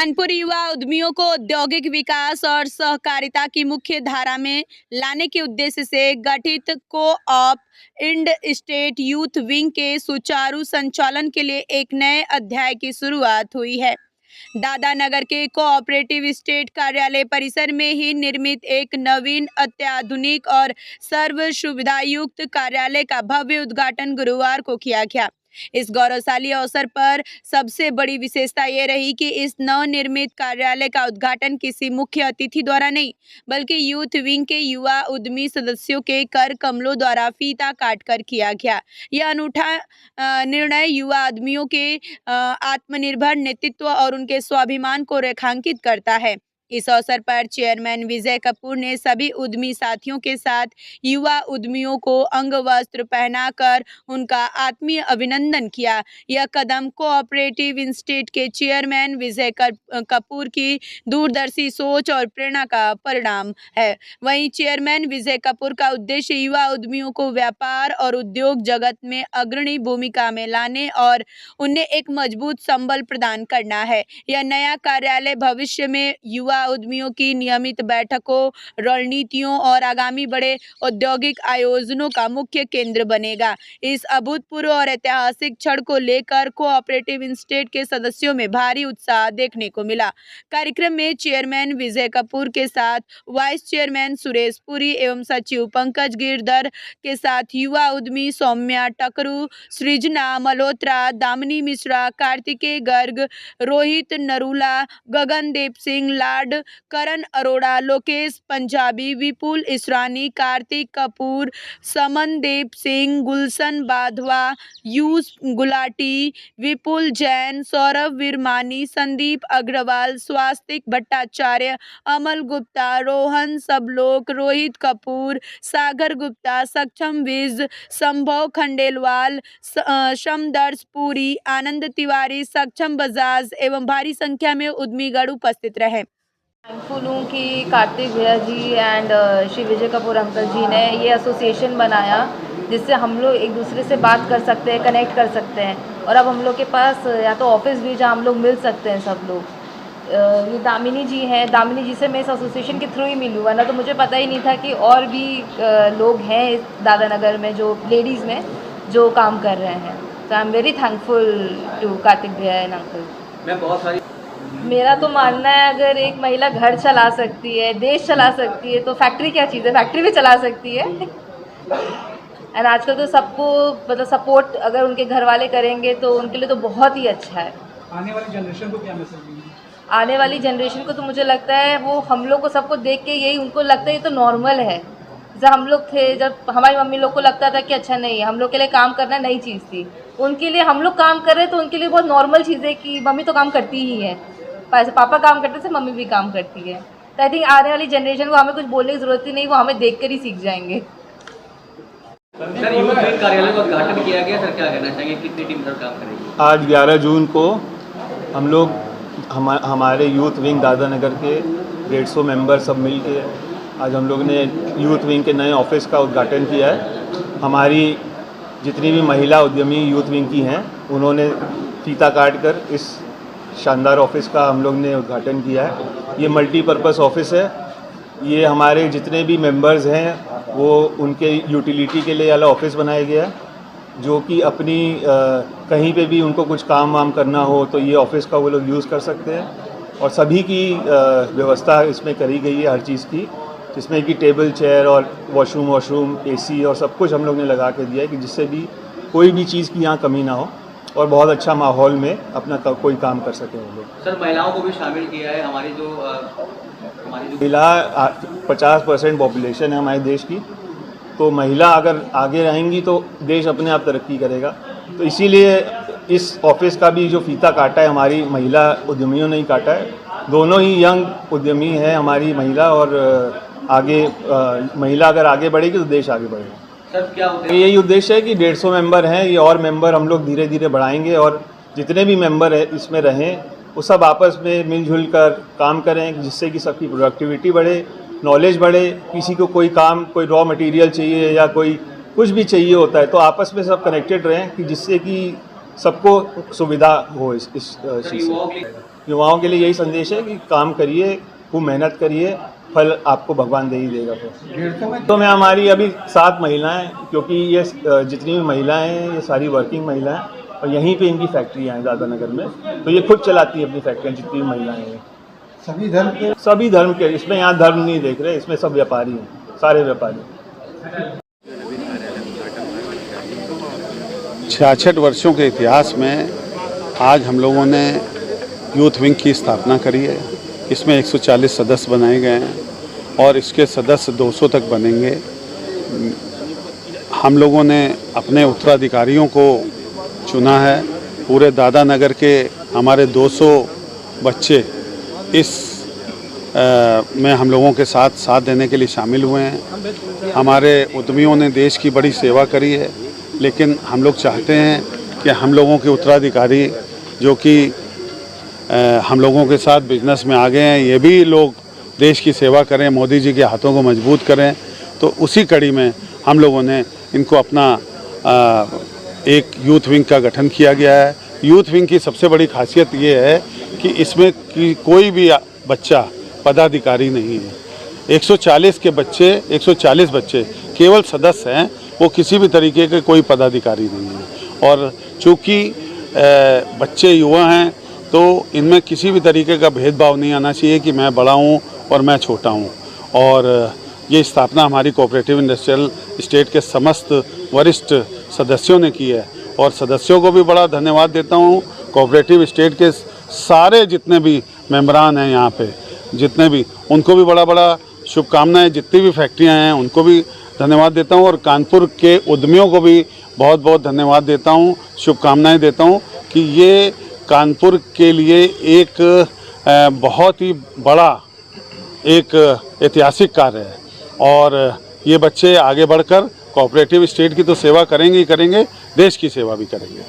कानपुर युवा उद्यमियों को औद्योगिक विकास और सहकारिता की मुख्य धारा में लाने के उद्देश्य से गठित को-ऑप इंड स्टेट यूथ विंग के सुचारू संचालन के लिए एक नए अध्याय की शुरुआत हुई है। दादानगर के कोऑपरेटिव स्टेट कार्यालय परिसर में ही निर्मित एक नवीन, अत्याधुनिक और सर्व सुविधायुक्त कार्यालय का भव्य उद्घाटन गुरुवार को किया गया। इस गौरवशाली अवसर पर सबसे बड़ी विशेषता ये रही कि इस नवनिर्मित कार्यालय का उद्घाटन किसी मुख्य अतिथि द्वारा नहीं, बल्कि यूथ विंग के युवा उद्यमी सदस्यों के कर कमलों द्वारा फीता काटकर किया गया। यह अनूठा निर्णय युवा उद्यमियों के आत्मनिर्भर नेतृत्व और उनके स्वाभिमान को रेखांकित करता है। इस अवसर पर चेयरमैन विजय कपूर ने सभी उद्यमी साथियों के साथ युवा उद्यमियों को अंगवस्त्र पहनाकर उनका आत्मीय अभिनंदन किया। यह कदम कोऑपरेटिव इंस्टेट के चेयरमैन विजय कपूर की दूरदर्शी सोच और प्रेरणा का परिणाम है। वहीं चेयरमैन विजय कपूर का उद्देश्य युवा उद्यमियों को व्यापार और उद्योग जगत में अग्रणी भूमिका में लाने और उन्हें एक मजबूत संबल प्रदान करना है। यह नया कार्यालय भविष्य में युवा उद्यमियों की नियमित बैठकों, रणनीतियों और आगामी बड़े औद्योगिक आयोजनों का मुख्य केंद्र बनेगा। इस अभूतपूर्व और ऐतिहासिक क्षण को लेकर कोऑपरेटिव इंस्टेट के सदस्यों में भारी उत्साह देखने को मिला। कार्यक्रम में चेयरमैन विजय कपूर के साथ वाइस चेयरमैन सुरेश पुरी एवं सचिव पंकज गिरधर के साथ युवा उद्यमी सौम्या टकरू, सृजना मल्होत्रा, दामिनी मिश्रा, कार्तिकेय गर्ग, रोहित नरूला, गगनदीप सिंह लाड, करण अरोड़ा, लोकेश पंजाबी, विपुल इसरानी, कार्तिक कपूर, समनदीप सिंह, गुलशन बाधवा, यूस गुलाटी, विपुल जैन, सौरभ विरमानी, संदीप अग्रवाल, स्वास्तिक भट्टाचार्य, अमल गुप्ता, रोहन सबलोक, रोहित कपूर, सागर गुप्ता, सक्षम विज, संभव खंडेलवाल, समदर्श पुरी, आनंद तिवारी, सक्षम बजाज एवं भारी संख्या में उद्यमीगण उपस्थित रहे। थैंकफुल हूँ कि कार्तिक भैया जी एंड श्री विजय कपूर अंकल जी ने ये एसोसिएशन बनाया जिससे हम लोग एक दूसरे से बात कर सकते हैं, कनेक्ट कर सकते हैं। और अब हम लोग के पास या तो ऑफिस भी जहाँ हम लोग मिल सकते हैं सब लोग। ये दामिनी जी हैं, दामिनी जी से मैं इस एसोसिएशन के थ्रू ही मिली, वरना तो मुझे पता ही नहीं था कि और भी लोग हैं इस दादानगर में जो लेडीज़ में जो काम कर रहे हैं। तो I am very thankful to Kartik भैया एंड अंकल। मैं बहुत सारी मेरा तो मानना है अगर एक महिला घर चला सकती है, देश चला सकती है, तो फैक्ट्री क्या चीज़ है, फैक्ट्री भी चला सकती है। एंड आजकल तो सबको मतलब सपोर्ट अगर उनके घर वाले करेंगे तो उनके लिए तो बहुत ही अच्छा है। आने वाली जनरेशन को क्या मैसेज देंगे? आने वाली जनरेशन को तो मुझे लगता है वो हम लोग को सबको देख के यही उनको लगता है ये तो नॉर्मल है। जब हम लोग थे, जब हमारी मम्मी लोग को लगता था कि अच्छा नहीं, हम लोग के लिए काम करना नई चीज़ थी, उनके लिए हम लोग काम कर रहे हैं तो उनके लिए बहुत नॉर्मल चीज़ है कि मम्मी तो काम करती ही है, पापा काम करते थे, मम्मी भी काम करती है। तो आई थिंक आने वाली जनरेशन को हमें कुछ बोलने की ज़रूरत ही नहीं, वो हमें देख कर ही सीख जाएंगे। सर, यूथ विंग कार्यालय का उद्घाटन किया गया, सर क्या कहना चाहेंगे, कितनी टीम सर काम करेगी? आज 11 जून को हम लोग हमारे यूथ विंग दादानगर के 150 मेंबर सब मिल के आज हम लोग ने यूथ विंग के नए ऑफिस का उद्घाटन किया है। हमारी जितनी भी महिला उद्यमी यूथ विंग की हैं उन्होंने फीता काट कर इस शानदार ऑफिस का हम लोग ने उद्घाटन किया है। ये मल्टीपर्पज़ ऑफिस है। ये हमारे जितने भी मेंबर्स हैं वो उनके यूटिलिटी के लिए वाला ऑफिस बनाया गया है, जो कि अपनी कहीं पे भी उनको कुछ काम वाम करना हो तो ये ऑफिस का वो लोग यूज़ कर सकते हैं। और सभी की व्यवस्था इसमें करी गई है हर चीज़ की, जिसमें कि टेबल चेयर और वॉशरूम एसी और सब कुछ हम लोग ने लगा के दिया है कि जिससे भी कोई भी चीज़ की यहाँ कमी ना हो और बहुत अच्छा माहौल में अपना कोई काम कर सकें वो लोग। सर, महिलाओं को भी शामिल किया है। हमारी जो महिला 50% पॉपुलेशन है हमारे देश की, तो महिला अगर आगे रहेंगी तो देश अपने आप तरक्की करेगा। तो इसीलिए इस ऑफिस का भी जो फीता काटा है हमारी महिला उद्यमियों ने ही काटा है। दोनों ही यंग उद्यमी हैं हमारी महिला, और आगे महिला अगर आगे बढ़ेगी तो देश आगे बढ़ेगा। सर, क्या यही उद्देश्य है कि 150 मेंबर हैं, ये और मेंबर हम लोग धीरे धीरे बढ़ाएंगे और जितने भी मेंबर है इसमें रहें वो सब आपस में मिलजुल कर काम करें, जिससे कि सबकी प्रोडक्टिविटी बढ़े, नॉलेज बढ़े। किसी को कोई काम, कोई रॉ मटेरियल चाहिए या कोई कुछ भी चाहिए होता है तो आपस में सब कनेक्टेड रहें कि जिससे कि सबको सुविधा हो इस चीज़ से। युवाओं के लिए यही संदेश है कि काम करिए, खूब मेहनत करिए, फल आपको भगवान दे ही देगा। फिर तो मैं हमारी अभी 7 महिलाएं, क्योंकि ये जितनी भी महिलाएं हैं ये सारी वर्किंग महिलाएं, और यहीं पे इनकी फैक्ट्रियाँ हैं दादानगर में, तो ये खुद चलाती है अपनी फैक्ट्रियाँ, जितनी भी महिलाएं हैं। सभी धर्म के, इसमें यहाँ धर्म नहीं देख रहे, इसमें सब व्यापारी हैं, सारे व्यापारी। 66 वर्षों के इतिहास में आज हम लोगों ने यूथ विंग की स्थापना करी है। इसमें 140 सदस्य बनाए गए हैं और इसके सदस्य 200 तक बनेंगे। हम लोगों ने अपने उत्तराधिकारियों को चुना है। पूरे दादानगर के हमारे 200 बच्चे इस में हम लोगों के साथ देने के लिए शामिल हुए हैं। हमारे उद्यमियों ने देश की बड़ी सेवा करी है, लेकिन हम लोग चाहते हैं कि हम लोगों के उत्तराधिकारी जो कि हम लोगों के साथ बिजनेस में आ गए हैं, ये भी लोग देश की सेवा करें, मोदी जी के हाथों को मजबूत करें। तो उसी कड़ी में हम लोगों ने इनको अपना एक यूथ विंग का गठन किया गया है। यूथ विंग की सबसे बड़ी खासियत ये है कि इसमें कोई भी बच्चा पदाधिकारी नहीं है। 140 बच्चे केवल सदस्य हैं, वो किसी भी तरीके के कोई पदाधिकारी नहीं है। और चूँकि बच्चे युवा हैं तो इनमें किसी भी तरीके का भेदभाव नहीं आना चाहिए कि मैं बड़ा हूँ और मैं छोटा हूँ। और ये स्थापना हमारी कोऑपरेटिव इंडस्ट्रियल स्टेट के समस्त वरिष्ठ सदस्यों ने की है, और सदस्यों को भी बड़ा धन्यवाद देता हूँ। कोऑपरेटिव स्टेट के सारे जितने भी मेंबरान हैं यहाँ पे, जितने भी, उनको भी बड़ा शुभकामनाएं। जितनी भी फैक्ट्रियाँ हैं उनको भी धन्यवाद देता हूँ, और कानपुर के उद्यमियों को भी बहुत धन्यवाद देता हूँ, शुभकामनाएं देता हूँ कि ये कानपुर के लिए एक बहुत ही बड़ा एक ऐतिहासिक कार्य है। और ये बच्चे आगे बढ़कर कोऑपरेटिव स्टेट की तो सेवा करेंगे ही करेंगे, देश की सेवा भी करेंगे।